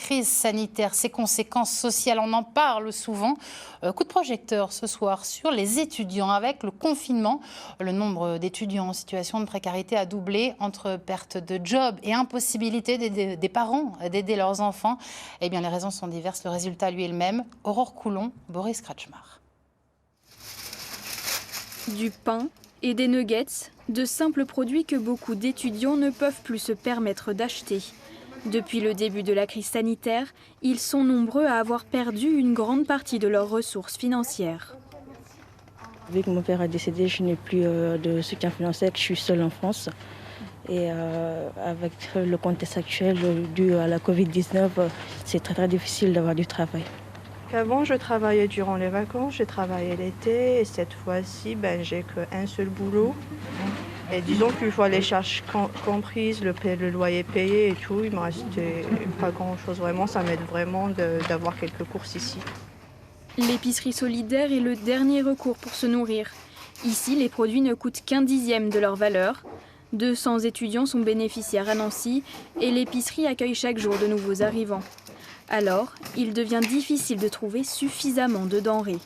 crise sanitaire, ses conséquences sociales, on en parle souvent. Coup de projecteur ce soir sur les étudiants. Avec le confinement, le nombre d'étudiants en situation de précarité a doublé. Entre perte de job et impossibilité des parents d'aider leurs enfants, eh bien, les raisons sont diverses. Le résultat, lui, est le même. Aurore Coulon, Boris Kratchmar. Du pain et des nuggets, de simples produits que beaucoup d'étudiants ne peuvent plus se permettre d'acheter. Depuis le début de la crise sanitaire, ils sont nombreux à avoir perdu une grande partie de leurs ressources financières. Vu que mon père a décédé, je n'ai plus de soutien financier, je suis seule en France. Et avec le contexte actuel dû à la Covid-19, c'est très difficile d'avoir du travail. Avant, je travaillais durant les vacances, j'ai travaillé l'été et cette fois-ci, j'ai qu'un seul boulot. Et disons qu'une fois les charges comprises, le loyer payé et tout, il me restait pas grand-chose. Vraiment, ça m'aide vraiment d'avoir quelques courses ici. L'épicerie solidaire est le dernier recours pour se nourrir. Ici, les produits ne coûtent qu'un dixième de leur valeur. 200 étudiants sont bénéficiaires à Nancy et l'épicerie accueille chaque jour de nouveaux arrivants. Alors, il devient difficile de trouver suffisamment de denrées.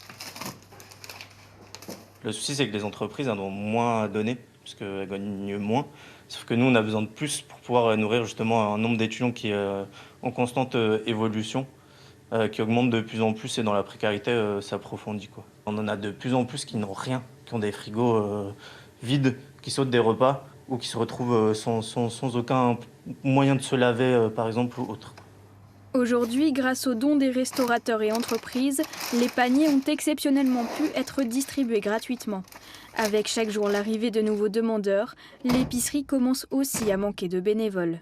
Le souci, c'est que les entreprises en ont moins à donner, parce qu'elles gagnent moins. Sauf que nous, on a besoin de plus pour pouvoir nourrir justement un nombre d'étudiants qui est en constante évolution, qui augmente de plus en plus et dans la précarité s'approfondit, quoi. On en a de plus en plus qui n'ont rien, qui ont des frigos vides, qui sautent des repas ou qui se retrouvent sans aucun moyen de se laver, par exemple, ou autre. Aujourd'hui, grâce aux dons des restaurateurs et entreprises, les paniers ont exceptionnellement pu être distribués gratuitement. Avec chaque jour l'arrivée de nouveaux demandeurs, l'épicerie commence aussi à manquer de bénévoles.